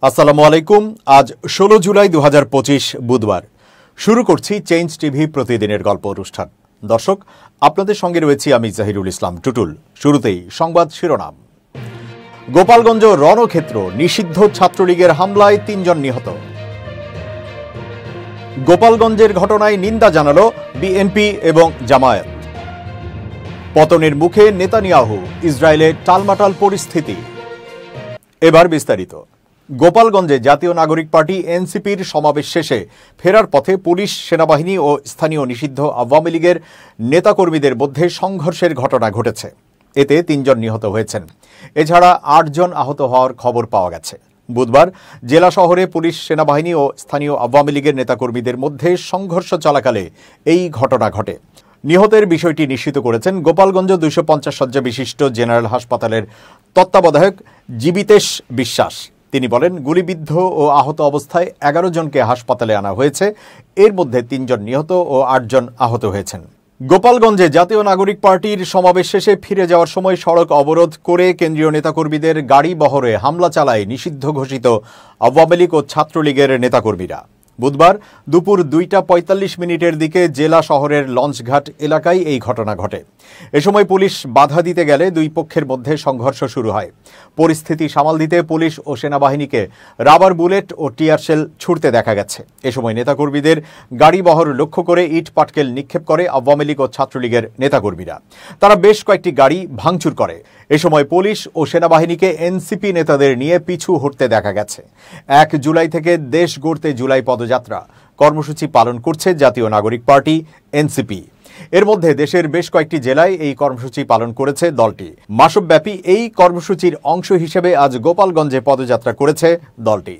আসসালামু আলাইকুম। আজ 16 জুলাই 2025 বুধবার। শুরু করছি চেঞ্জ টিভি প্রতিদিনের গল্প অনুষ্ঠান। দর্শক, আপনাদের সঙ্গে রয়েছি আমি জাহিরুল ইসলাম টুটুল। শুরুতেই সংবাদ শিরোনাম। গোপালগঞ্জ রণক্ষেত্র, নিষিদ্ধ ছাত্রলীগের হামলায় 3 জন নিহত। গোপালগঞ্জের ঘটনায় নিন্দা জানালো বিএনপি এবং জামায়াত। পতনের মুখে নেতানিয়াহু, ইসরায়েলে টালমাটাল পরিস্থিতি। এবার বিস্তারিত। গোপালগঞ্জে জাতীয় নাগরিক পার্টি এনসিপির সমাবেশ শেষে ফেরার পথে পুলিশ, সেনাবাহিনী ও স্থানীয় নিষিদ্ধ আওয়ামী লীগের নেতাকর্মীদের মধ্যে সংঘর্ষের ঘটনা ঘটেছে। এতে 3 জন নিহত হয়েছেন। এছাড়া 8 জন আহত হওয়ার খবর পাওয়া গেছে। বুধবার জেলা শহরে পুলিশ, সেনাবাহিনী ও স্থানীয় আওয়ামী লীগের নেতাকর্মীদের মধ্যে সংঘর্ষ চলাকালে এই ঘটনা ঘটে। নিহতের বিষয়টি নিশ্চিত করেছেন গোপালগঞ্জ 250 শয্যা বিশিষ্ট জেনারেল হাসপাতালের তত্ত্বাবধায়ক জীবিতেশ বিশ্বাস। তিনি বলেন, গুলিবিদ্ধ ও আহত অবস্থায় 11 জনকে হাসপাতালে আনা হয়েছে। এর মধ্যে 3 জন নিহত ও 8 জন আহত হয়েছেন। গোপালগঞ্জে জাতীয় নাগরিক পার্টির সমাবেশ শেষে ফিরে যাওয়ার সময় সড়ক অবরোধ করে কেন্দ্রীয় নেতাকর্মীদের গাড়ি বহরে হামলা চালায় নিষিদ্ধ ঘোষিত আওয়ামী লীগ ও ছাত্রলীগের নেতাকর্মীরা। বুধবার দুপুর 2:45 দিকে জেলা শহরের লঞ্চঘাট এলাকায় এই ঘটনা ঘটে। এ সময় পুলিশ বাধা দিতে গেলে দুই পক্ষের মধ্যে সংঘর্ষ শুরু হয়। পরিস্থিতি সামাল দিতে পুলিশ ও সেনাবাহিনীকে রাবার বুলেট ও টিয়ার শেল ছুড়তে দেখা গেছে। এ সময় নেতাকর্মীদের গাড়ি বহর লক্ষ্য করে ইট পাটকেল নিক্ষেপ করে আওয়ামী লীগ ও ছাত্রলীগের নেতাকর্মীরা। তারা বেশ কয়েকটি গাড়ি ভাঙচুর করে। এ সময় পুলিশ ও সেনাবাহিনীকে এনসিপি নেতাদের নিয়ে পিছু হটতে দেখা গেছে। 1 জুলাই থেকে দেশ গড়তে জুলাই পদযাত্রা কর্মসূচি পালন করছে জাতীয় নাগরিক পার্টি এনসিপি। এর মধ্যে দেশের বেশ কয়েকটি জেলায় এই কর্মসূচি পালন করেছে দলটি। মাসব্যাপী এই কর্মসূচির অংশ হিসেবে আজ গোপালগঞ্জে পদযাত্রা করেছে দলটি।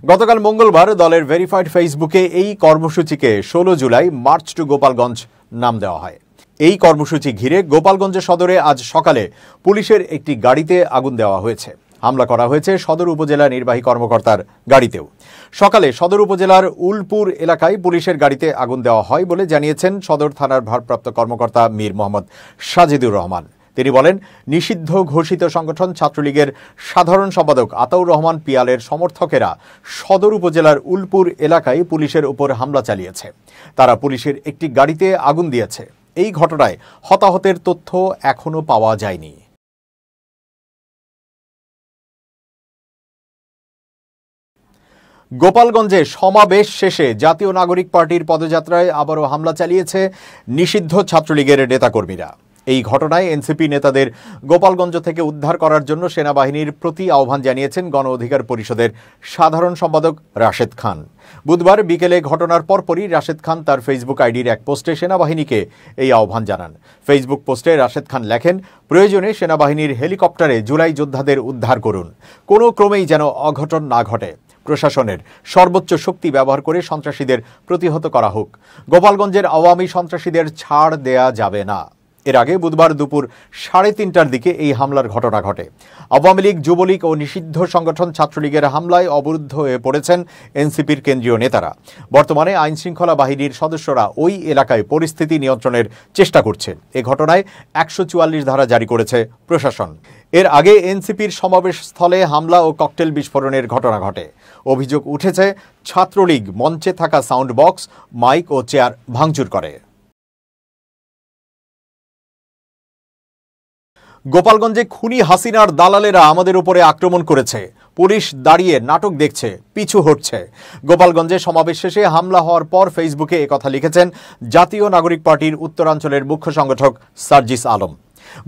গতকাল মঙ্গলবার দলের ভেরিফাইড ফেসবুকে এই কর্মসূচিকে 16 জুলাই মার্চ টু গোপালগঞ্জ নাম দেওয়া হয়। এই কর্মসূচি ঘিরে গোপালগঞ্জ সদরে আজ সকালে পুলিশের একটি গাড়িতে আগুন দেওয়া হয়েছে। হামলা করা হয়েছে সদর উপজেলা নির্বাহী কর্মকর্তার গাড়িতেও। সকালে সদর উপজেলার উলপুর এলাকায় পুলিশের গাড়িতে আগুন দেওয়া হয় বলে জানিয়েছেন সদর থানার ভারপ্রাপ্ত কর্মকর্তা মীর মোহাম্মদ সাজিদুর রহমান। তিনি বলেন, নিষিদ্ধ ঘোষিত সংগঠন ছাত্রলীগের সাধারণ সম্পাদক আতাউর রহমান পিয়ালের সমর্থকেরা সদর উপজেলার উলপুর এলাকায় পুলিশের উপর হামলা চালিয়েছে। তারা পুলিশের একটি গাড়িতে আগুন দিয়েছে। এই ঘটনায় হতাহতের তথ্য এখনো পাওয়া যায়নি। গোপালগঞ্জে সমাবেশ শেষে জাতীয় নাগরিক পার্টির পদযাত্রায় আবারও হামলা চালিয়েছে নিষিদ্ধ ছাত্রলীগের নেতাকর্মীরা। এই ঘটনায় এনসিপি নেতাদের গোপালগঞ্জ থেকে উদ্ধার করার জন্য সেনাবাহিনীর প্রতি আহ্বান জানিয়েছেন গণ অধিকার পরিষদের সাধারণ সম্পাদক রাশেদ খান। বুধবার বিকেলে ঘটনার পরপরই রাশেদ খান তার ফেসবুক আইডির এক পোস্টে সেনাবাহিনীকে এই আহ্বান জানান। ফেসবুক পোস্টে রাশেদ খান লেখেন, প্রয়োজনে সেনাবাহিনীর হেলিকপ্টারে জুলাই যোদ্ধাদের উদ্ধার করুন। কোনো ক্রমেই যেন অঘটন না ঘটে। প্রশাসনের সর্বোচ্চ শক্তি ব্যবহার করে সন্ত্রাসীদের প্রতিহত করা হোক। গোপালগঞ্জের আওয়ামী সন্ত্রাসীদের ছাড় দেয়া যাবে না। এর আগে বুধবার দুপুর 3:30টার দিকে এই হামলার ঘটনা ঘটে। আওয়ামী লীগ, যুবলীগ ও নিষিদ্ধ সংগঠন ছাত্রলীগের হামলায় অবরুদ্ধ হয়ে পড়েছেন এনসিপির কেন্দ্রীয় নেতারা। বর্তমানে আইনশৃঙ্খলা বাহিনীর সদস্যরা ওই এলাকায় পরিস্থিতি নিয়ন্ত্রণের চেষ্টা করছে। এ ঘটনায় 144 ধারা জারি করেছে প্রশাসন। এর আগে এনসিপির সমাবেশ স্থলে হামলা ও ককটেল বিস্ফোরণের ঘটনা ঘটে। অভিযোগ উঠেছে, ছাত্রলীগ মঞ্চে থাকা সাউন্ড বক্স, মাইক ও চেয়ার ভাঙচুর করে। গোপালগঞ্জে খুনি হাসিনার দালালেরা আমাদের উপরে আক্রমণ করেছে। পুলিশ দাঁড়িয়ে নাটক দেখছে, পিছু হটছে। গোপালগঞ্জে সমাবেশ শেষে হামলা হওয়ার পর ফেসবুকে একথা লিখেছেন জাতীয় নাগরিক পার্টির উত্তরাঞ্চলের মুখ্য সংগঠক সার্জিস আলম।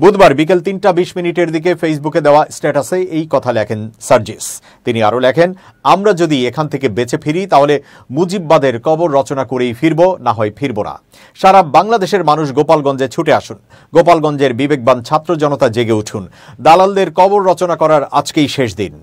বুধবার বিকেল 3:20 দিকে ফেসবুকে দেওয়া স্ট্যাটাসে এই কথা লেখেন সার্জিস। তিনি আরও লেখেন, আমরা যদি এখান থেকে বেঁচে ফিরি তাহলে মুজিববাদের কবর রচনা করেই ফিরব, না হয় ফিরব না। সারা বাংলাদেশের মানুষ গোপালগঞ্জে ছুটে আসুন। গোপালগঞ্জের বিবেকবান ছাত্র জনতা জেগে উঠুন। দালালদের কবর রচনা করার আজকেই শেষ দিন।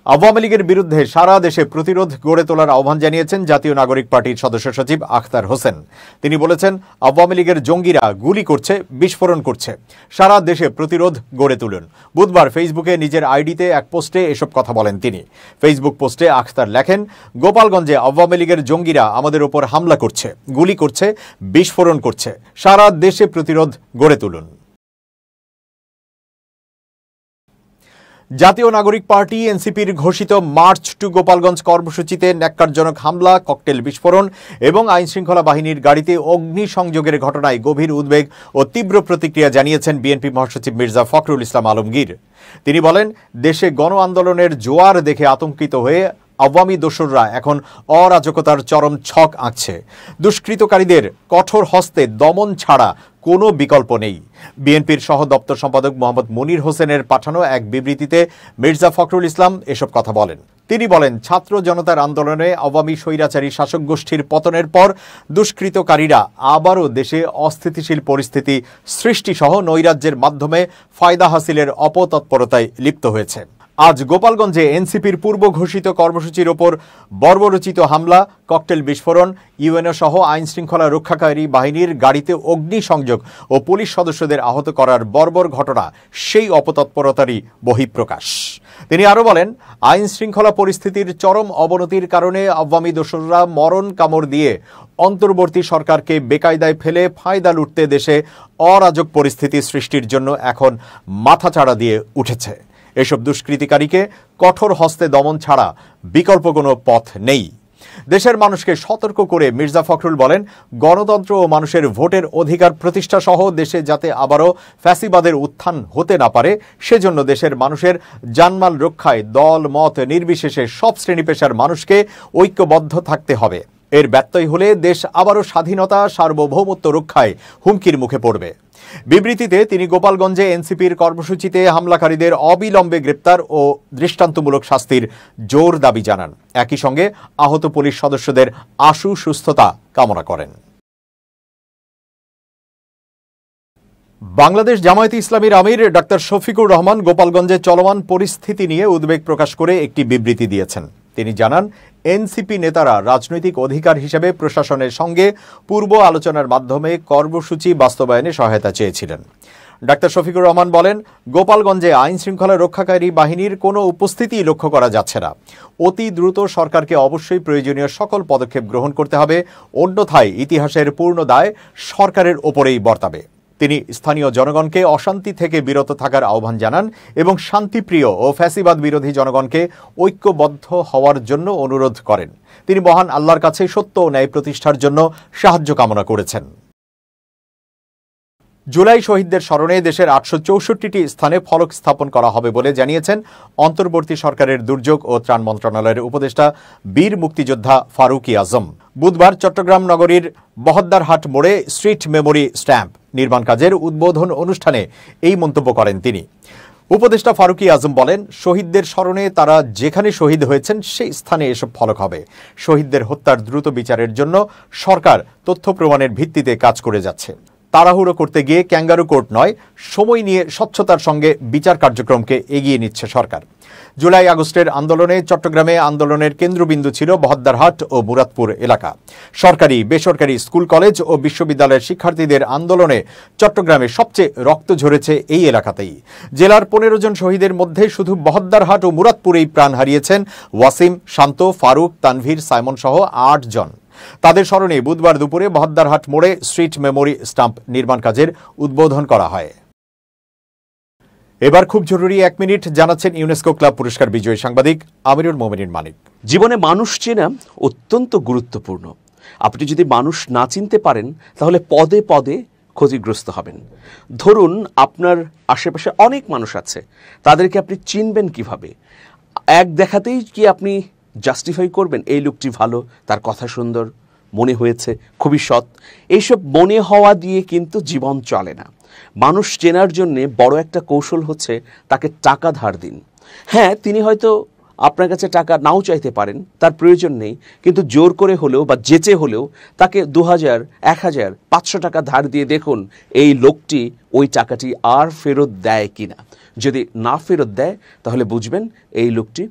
আওয়ামী লীগের বিরুদ্ধে সারা দেশে প্রতিরোধ গড়ে তোলার আহ্বান জানিয়েছেন জাতীয় নাগরিক পার্টির সদস্য সচিব আখতার হোসেন। তিনি বলেছেন, আওয়ামী লীগের জঙ্গিরা গুলি করছে, বিস্ফোরণ করছে। সারা দেশে প্রতিরোধ গড়ে তুলুন। বুধবার ফেসবুকে নিজের আইডিতে এক পোস্টে এসব কথা বলেন তিনি। ফেসবুক পোস্টে আখতার লেখেন, গোপালগঞ্জে আওয়ামী লীগের জঙ্গিরা আমাদের ওপর হামলা করছে, গুলি করছে, বিস্ফোরণ করছে। সারা দেশে প্রতিরোধ গড়ে তুলুন। জাতীয় নাগরিক পার্টি এনসিপির ঘোষিত মার্চ টু গোপালগঞ্জ কর্মসূচিতে ন্যাক্কারজনক হামলা, ককটেল বিস্ফোরণ এবং আইনশৃঙ্খলা বাহিনীর গাড়িতে অগ্নিসংযোগের ঘটনায় গভীর উদ্বেগ ও তীব্র প্রতিক্রিয়া জানিয়েছেন বিএনপি মহাসচিব মির্জা ফখরুল ইসলাম আলমগীর। তিনি বলেন, দেশে গণ আন্দোলনের জোয়ার দেখে আতঙ্কিত হয়ে আওয়ামী দোসররা এখন অরাজকতার চরম ছক আঁকছে। দুষ্কৃতকারীদের কঠোর হস্তে দমন ছাড়া কোনো বিকল্প নেই। বিএনপির সহ দপ্তর সম্পাদক মোহাম্মদ মনির হোসেনের পাঠানো এক বিবৃতিতে মির্জা ফখরুল ইসলাম এসব কথা বলেন। তিনি বলেন, ছাত্র জনতার আন্দোলনে আওয়ামী স্বৈরাচারী শাসক গোষ্ঠীর পতনের পর দুষ্কৃতকারীরা আবারও দেশে অস্থিতিশীল পরিস্থিতি সৃষ্টিসহ নৈরাজ্যের মাধ্যমে ফায়দা হাসিলের অপতৎপরতায় লিপ্ত হয়েছে। আজ গোপালগঞ্জে এনসিপির পূর্ব ঘোষিত কর্মসূচির ওপর বর্বরচিত হামলা, ককটেল বিস্ফোরণ, ইউএনও সহ আইন শৃঙ্খলা রক্ষাকারী বাহিনীর গাড়িতে অগ্নিসংযোগ ও পুলিশ সদস্যদের আহত করার বর্বর ঘটনা সেই অপতৎপরতারই বহিঃপ্রকাশ। তিনি আরও বলেন, আইন শৃঙ্খলা পরিস্থিতির চরম অবনতির কারণে আওয়ামী দোসররা মরণ কামড় দিয়ে অন্তর্বর্তী সরকারকে বেকায়দায় ফেলে ফায়দা লুটতে দেশে অরাজক পরিস্থিতি সৃষ্টির জন্য এখন মাথাচাড়া দিয়ে উঠেছে। এসব দুষ্কৃতিকারীকে কঠোর হস্তে দমন ছাড়া বিকল্প কোনো পথ নেই। দেশের মানুষকে সতর্ক করে মির্জা ফখরুল বলেন, গণতন্ত্র ও মানুষের ভোটের অধিকার প্রতিষ্ঠা সহ দেশে যাতে আবারও ফ্যাসিবাদের উত্থান হতে না পারে, সেজন্য দেশের মানুষের জানমাল রক্ষায় দল মত নির্বিশেষে সব শ্রেণী পেশার মানুষকে ঐক্যবদ্ধ থাকতে হবে। এর ব্যত্যয় হলে দেশ আবারও স্বাধীনতা, সার্বভৌমত্ব রক্ষায় হুমকির মুখে পড়বে। বিবৃতিতে তিনি গোপালগঞ্জে এনসিপির কর্মসূচিতে হামলাকারীদের অবিলম্বে গ্রেপ্তার ও দৃষ্টান্তমূলক শাস্তির জোর দাবি জানান। একই সঙ্গে আহত পুলিশ সদস্যদের আশু সুস্থতা কামনা করেন। বাংলাদেশ জামায়াতে ইসলামীর আমির ডাক্তার শফিকুর রহমান গোপালগঞ্জে চলমান পরিস্থিতি নিয়ে উদ্বেগ প্রকাশ করে একটি বিবৃতি দিয়েছেন। তিনি জানান, এনসিপি নেতারা রাজনৈতিক অধিকার হিসেবে প্রশাসনের সঙ্গে পূর্ব আলোচনার মাধ্যমে কর্মসূচি বাস্তবায়নে সহায়তা চেয়েছিলেন। ডাক্তার শফিকুর রহমান বলেন, গোপালগঞ্জে আইন শৃঙ্খলা রক্ষাকারী বাহিনীর কোনো উপস্থিতি লক্ষ্য করা যাচ্ছে না। অতি দ্রুত সরকারকে অবশ্যই প্রয়োজনীয় সকল পদক্ষেপ গ্রহণ করতে হবে, অন্যথায় ইতিহাসের পূর্ণ দায় সরকারের ওপরেই বর্তাবে। তিনি স্থানীয় জনগণকে অশান্তি থেকে বিরত থাকার আহ্বান জানান এবং শান্তিপ্রিয় ও ফ্যাসিবাদ বিরোধী জনগণকে ঐক্যবদ্ধ হওয়ার জন্য অনুরোধ করেন। তিনি মহান আল্লাহর কাছে সত্য ও ন্যায় প্রতিষ্ঠার জন্য সাহায্য কামনা করেছেন। জুলাই শহীদদের স্মরণে দেশের ৮৬৪টি স্থানে ফলক স্থাপন করা হবে বলে জানিয়েছেন অন্তর্বর্তী সরকারের দুর্যোগ ও ত্রাণ মন্ত্রণালয়ের উপদেষ্টা বীর মুক্তিযোদ্ধা ফারুক আজম। বুধবার চট্টগ্রাম নগরীর বহদ্দারহাট মোড়ে স্ট্রিট মেমোরি স্ট্যাম্প নির্মাণ কাজের উদ্বোধন অনুষ্ঠানে এই মন্তব্য করেন তিনি। উপদেষ্টা ফারুক আজম বলেন, শহীদদের স্মরণে তারা যেখানে শহীদ হয়েছেন সেই স্থানে এসব ফলক হবে। শহীদদের হত্যার দ্রুত বিচারের জন্য সরকার তথ্য প্রমাণের ভিত্তিতে কাজ করে যাচ্ছে। তাড়াহুড়ো করতে গিয়ে ক্যাঙ্গারু কোর্ট নয়, সময় নিয়ে স্বচ্ছতার সঙ্গে বিচার কার্যক্রমকে এগিয়ে নিচ্ছে সরকার। জুলাই আগস্টের আন্দোলনে চট্টগ্রামে আন্দোলনের কেন্দ্রবিন্দু ছিল বহদ্দারহাট ও মুরাদপুর এলাকা। সরকারি, বেসরকারি স্কুল, কলেজ ও বিশ্ববিদ্যালয়ের শিক্ষার্থীদের আন্দোলনে চট্টগ্রামে সবচেয়ে রক্ত ঝরেছে এই এলাকাতেই। জেলার 15 জন শহীদের মধ্যে শুধু বহদ্দারহাট ও মুরাদপুরেই প্রাণ হারিয়েছেন ওয়াসিম, শান্ত, ফারুক, তানভীর, সাইমন সহ 8 জন। তাদের স্মরণে বুধবার দুপুরে বহদ্দারহাট মোড়ে স্ট্রিট মেমোরি স্টাম্প নির্মাণ কাজের উদ্বোধন করা হয়। এবার খুব জরুরি 1 মিনিট জানাচ্ছেন ইউনেস্কো ক্লাব পুরস্কার বিজয়ী সাংবাদিক আমিরুল মোমিনিন মানিক। জীবনে মানুষ চেনা অত্যন্ত গুরুত্বপূর্ণ। আপনি যদি মানুষ না চিনতে পারেন তাহলে পদে পদে ক্ষতিগ্রস্ত হবেন। ধরুন আপনার আশেপাশে অনেক মানুষ আছে, তাদেরকে আপনি চিনবেন কিভাবে? এক দেখাতেই কি আপনি জাস্টিফাই করবেন এই লোকটি ভালো, তার কথা সুন্দর, মনে হয়েছে, খুবই সৎ? এইসব মনে হওয়া দিয়ে কিন্তু জীবন চলে না। মানুষ চেনার জন্যে বড় একটা কৌশল হচ্ছে তাকে টাকা ধার দিন। হ্যাঁ, তিনি হয়তো আপনার কাছে টাকা নাও চাইতে পারেন, তার প্রয়োজন নেই, কিন্তু জোর করে হলেও বা জেচে হলেও তাকে 2000, 1000, 500 টাকা ধার দিয়ে দেখুন এই লোকটি ওই টাকাটি আর ফেরত দেয় কিনা। যদি না ফেরত দেয় তাহলে বুঝবেন এই লোকটি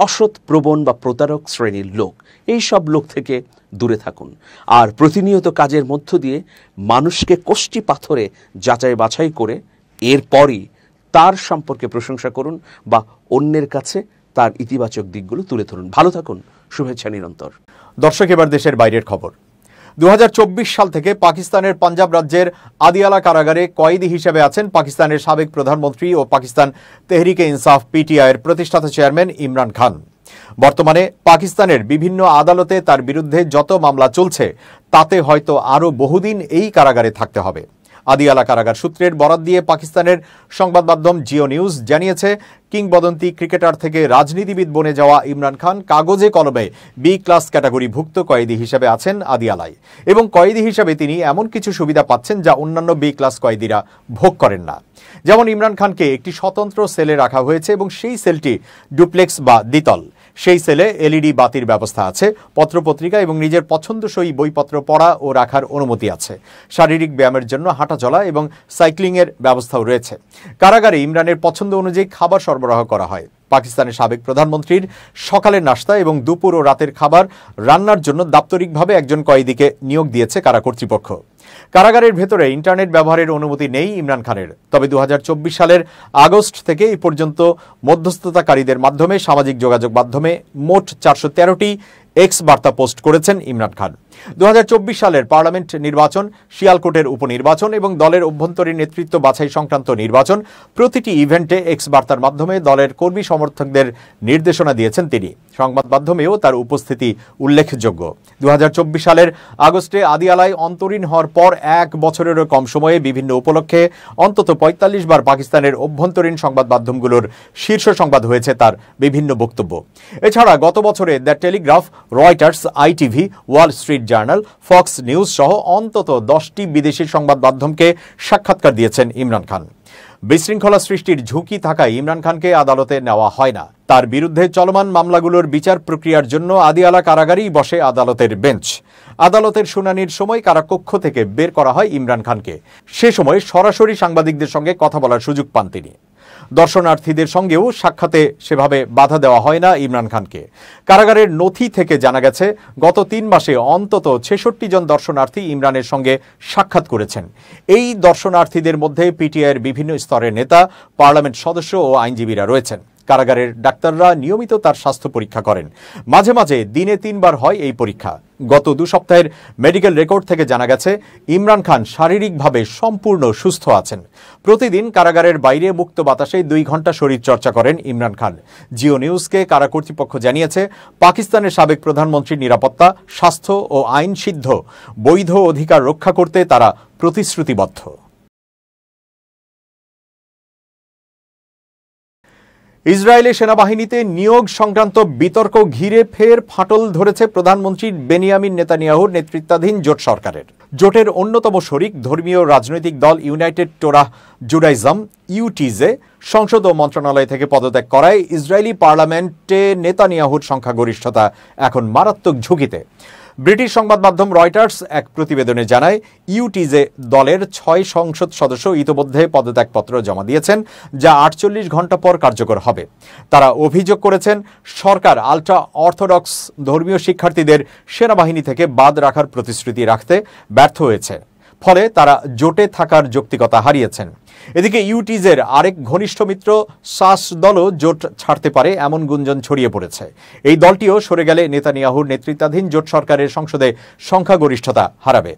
অসৎ, প্রবণ বা প্রতারক শ্রেণীর লোক। এই সব লোক থেকে দূরে থাকুন। আর প্রতিনিয়ত কাজের মধ্য দিয়ে মানুষকে কষ্টি পাথরে যাচাই বাছাই করে এরপরই তার সম্পর্কে প্রশংসা করুন বা অন্যের কাছে তার ইতিবাচক দিকগুলো তুলে ধরুন। ভালো থাকুন, শুভেচ্ছা নিরন্তর। দর্শক, এবার দেশের বাইরের খবর। 2024 সাল থেকে পাকিস্তানের পাঞ্জাব রাজ্যের আদিয়ালা কারাগারে কয়েদি হিসেবে আছেন পাকিস্তানের সাবেক প্রধানমন্ত্রী ও পাকিস্তান তেহরিকে ইনসাফ পিটিআইয়ের প্রতিষ্ঠাতা চেয়ারম্যান ইমরান খান। বর্তমানে পাকিস্তানের বিভিন্ন আদালতে তার বিরুদ্ধে যত মামলা চলছে তাতে হয়তো আরও বহুদিন এই কারাগারে থাকতে হবে। আদিয়ালা কারাগার সূত্রের বরাত দিয়ে পাকিস্তানের সংবাদ মাধ্যম জিও নিউজ জানিয়েছে, কিংবদন্তি ক্রিকেটার থেকে রাজনীতিবিদ বনে যাওয়া ইমরান খান কাগজে কলমে বি ক্লাস ক্যাটাগরিভুক্ত কয়েদি হিসেবে আছেন আদিয়ালায়, এবং কয়েদি হিসেবে তিনি এমন কিছু সুবিধা পাচ্ছেন যা অন্যান্য বি ক্লাস কয়েদিরা ভোগ করেন না। যেমন ইমরান খানকে একটি স্বতন্ত্র সেলে রাখা হয়েছে এবং সেই সেলটি ডুপ্লেক্স বা দ্বিতল। সেই সেলে এলইডি বাতির ব্যবস্থা আছে, পত্রপত্রিকা এবং নিজের পছন্দসই বইপত্র পড়া ও রাখার অনুমতি আছে। শারীরিক ব্যায়ামের জন্য হাঁটাচলা এবং সাইক্লিংয়ের ব্যবস্থাও রয়েছে। কারাগারে ইমরানের পছন্দ অনুযায়ী খাবার সরবরাহ করা হয়। পাকিস্তানের সাবেক প্রধানমন্ত্রীর সকালের নাস্তা এবং দুপুর ও রাতের খাবার রান্নার জন্য দাপ্তরিকভাবে একজন কয়েদিকে নিয়োগ দিয়েছে কারা কর্তৃপক্ষ। কারাগারের ভেতরে ইন্টারনেট ব্যবহারের অনুমতি নেই ইমরান খানের। তবে 2024 সালের আগস্ট থেকে এই পর্যন্ত মধ্যস্থতাকারীদের মাধ্যমে সামাজিক যোগাযোগ মাধ্যমে মোট 413টি এক্স বার্তা পোস্ট করেছেন ইমরান খান। 2024 সালের পার্লামেন্ট নির্বাচন, শিয়ালকোটের উপনির্বাচন এবং দলের অভ্যন্তরীণ নেতৃত্ব বাছাই সংক্রান্ত নির্বাচন প্রতিটি ইভেন্টে এক্স বার্তার মাধ্যমে দলের কর্মী সমর্থকদের নির্দেশনা দিয়েছেন তিনি। সংবাদ মাধ্যমেও তার উপস্থিতি উল্লেখযোগ্য। 2024 সালের আগস্টে আদিয়ালায় অন্তরীণ হওয়ার পর 1 বছরেরও কম সময়ে বিভিন্ন উপলক্ষে অন্তত 45 বার পাকিস্তানের অভ্যন্তরীণ সংবাদ মাধ্যমগুলোর শীর্ষ সংবাদ হয়েছে তার বিভিন্ন বক্তব্য। এছাড়া গত বছরে the Telegraph, Reuters, ITV, Wall Street journal, Fox news সহ অন্তত 10টি বিদেশি সংবাদ মাধ্যমকে সাক্ষাৎকার দিয়েছেন ইমরান খান। বিশৃঙ্খলা সৃষ্টির ঝুঁকি থাকায় ইমরান খানকে আদালতে নেওয়া হয় না। তার বিরুদ্ধে চলমান মামলাগুলোর বিচার প্রক্রিয়ার জন্য আদিয়ালা কারাগারেই বসে আদালতের বেঞ্চ। আদালতের শুনানির সময় কারাকক্ষ থেকে বের করা হয় ইমরান খানকে। সে সময় সরাসরি সাংবাদিকদের সঙ্গে কথা বলার সুযোগ পান তিনি। দর্শনার্থীদের সঙ্গেও সাক্ষাতে সেভাবে বাধা দেওয়া হয় না ইমরান খানকে। কারাগারের নথি থেকে জানা গেছে, গত 3 মাসে অন্তত 66 জন দর্শনার্থী ইমরানের সঙ্গে সাক্ষাৎ করেছেন। এই দর্শনার্থীদের মধ্যে পিটিআইয়ের বিভিন্ন স্তরের নেতা, পার্লামেন্ট সদস্য ও আইনজীবীরা রয়েছেন। কারাগারের ডাক্তাররা নিয়মিত তার স্বাস্থ্য পরীক্ষা করেন। মাঝে মাঝে দিনে 3 বার হয় এই পরীক্ষা। গত 2 সপ্তাহের মেডিকেল রেকর্ড থেকে জানা গেছে, ইমরান খান শারীরিকভাবে সম্পূর্ণ সুস্থ আছেন। প্রতিদিন কারাগারের বাইরে মুক্ত বাতাসে 2 ঘন্টা শরীর চর্চা করেন ইমরান খান। জিও নিউজকে কারা কর্তৃপক্ষ জানিয়েছে, পাকিস্তানের সাবেক প্রধানমন্ত্রীর নিরাপত্তা, স্বাস্থ্য ও আইন সিদ্ধ বৈধ অধিকার রক্ষা করতে তারা প্রতিশ্রুতিবদ্ধ। ইসরায়েলি সেনাবাহিনীতে নিয়োগ সংক্রান্ত বিতর্ক ঘিরে ফের ফাটল ধরেছে প্রধানমন্ত্রী বেনিয়ামিন নেতানিয়াহুর নেতৃত্বাধীন জোট সরকারের। জোটের অন্যতম শরিক ধর্মীয় রাজনৈতিক দল ইউনাইটেড টোরাহ জুডাইজম ইউটিজে সংসদ ও মন্ত্রণালয় থেকে পদত্যাগ করায় ইসরায়েলি পার্লামেন্টে নেতানিয়াহুর সংখ্যাগরিষ্ঠতা এখন মারাত্মক ঝুঁকিতে। ব্রিটিশ সংবাদ মাধ্যম রয়টার্স এক প্রতিবেদনে জানায়, ইউটিজে দলের 6 সংসদ সদস্য ইতোমধ্যে পদত্যাগপত্র জমা দিয়েছেন, যা 48 ঘণ্টা পর কার্যকর হবে। তারা অভিযোগ করেছেন, সরকার আল্ট্রা অর্থোডক্স ধর্মীয় শিক্ষার্থীদের সেনাবাহিনী থেকে বাদ রাখার প্রতিশ্রুতি রাখতে ব্যর্থ হয়েছে। ফলে তারা জোটে থাকার যৌক্তিকতা হারিয়েছেন। এদিকে ইউটিজের আরেক ঘনিষ্ঠ মিত্র শাস দলও জোট ছাড়তে পারে এমন গুঞ্জন ছড়িয়ে পড়েছে। এই দলটিও সরে গেলে নেতানিয়াহুর নেতৃত্বাধীন জোট সরকারের সংসদে সংখ্যাগরিষ্ঠতা হারাবে।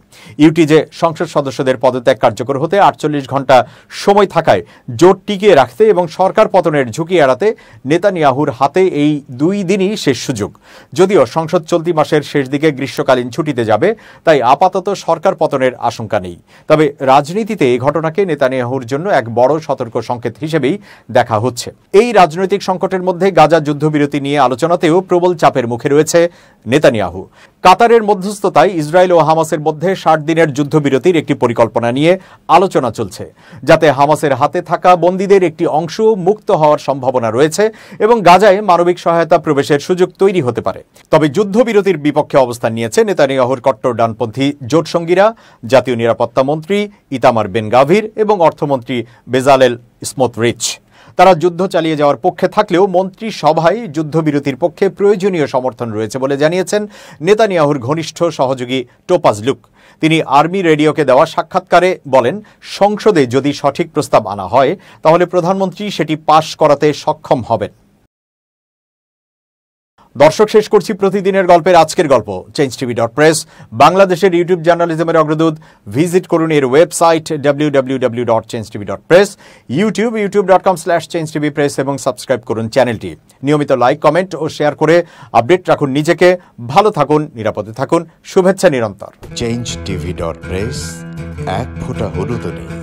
ইউটিজে সংসদ সদস্যদের পদত্যাগ কার্যকর হতে 48 ঘণ্টা সময় থাকায় জোট টিকিয়ে রাখতে এবং সরকার পতনের ঝুঁকি এড়াতে নেতানিয়াহুর হাতে এই 2 দিনই শেষ সুযোগ। যদিও সংসদ চলতি মাসের শেষ দিকে গ্রীষ্মকালীন ছুটিতে যাবে, তাই আপাতত সরকার পতনের আশঙ্কা নেই। তবে রাজনীতিতে এই ঘটনাকে নেতানিয়াহুর জন্য এক বড় সতর্ক সংকেত হিসেবেই দেখা হচ্ছে। এই রাজনৈতিক সংকটের মধ্যে গাজা যুদ্ধবিরতি নিয়ে আলোচনাতেও প্রবল চাপের মুখে রয়েছে নেতানিয়াহু। কাতারের মধ্যস্থতায় ইসরায়েল ও হামাসের মধ্যে 60 দিনের যুদ্ধবিরতির একটি পরিকল্পনা নিয়ে আলোচনা চলছে, যাতে হামাসের হাতে থাকা বন্দীদের একটি অংশ মুক্ত হওয়ার সম্ভাবনা রয়েছে এবং গাজায় মানবিক সহায়তা প্রবেশের সুযোগ তৈরি হতে পারে। তবে যুদ্ধবিরতির বিপক্ষে অবস্থান নিয়েছে নেতানিয়াহুর কট্টর ডানপন্থী জোটসঙ্গীরা, জাতীয় নিরাপত্তা মন্ত্রী ইতামার বেন গাভির এবং অর্থমন্ত্রী বেজালেল স্মোটরিচ। তারা যুদ্ধ চালিয়ে যাওয়ার পক্ষে থাকলেও মন্ত্রিসভায় যুদ্ধবিরতির পক্ষে প্রয়োজনীয় সমর্থন রয়েছে বলে জানিয়েছেন নেতানিয়াহুর ঘনিষ্ঠ সহযোগী টোপাজ লুক। তিনি আর্মি রেডিওকে দেওয়া সাক্ষাৎকারে বলেন, সংসদে যদি সঠিক প্রস্তাব আনা হয় তাহলে প্রধানমন্ত্রী সেটি পাশ করাতে সক্ষম হবেন। দর্শক, শেষ করছি প্রতিদিনের গল্পের আজকের গল্প changetv.press, বাংলাদেশের ইউটিউব জার্নালিজমের অগ্রদূত। ভিজিট করুন এর website www.changetv.press, YouTube youtube.com/changetv press এবং সাবস্ক্রাইব করুন চ্যানেলটি। নিয়মিত লাইক, কমেন্ট ও শেয়ার করে আপডেট রাখুন নিজেকে। ভালো থাকুন, নিরাপদে থাকুন। শুভেচ্ছা নিরন্তর। changetv.press, এক ফোঁটা হলুদ নেই।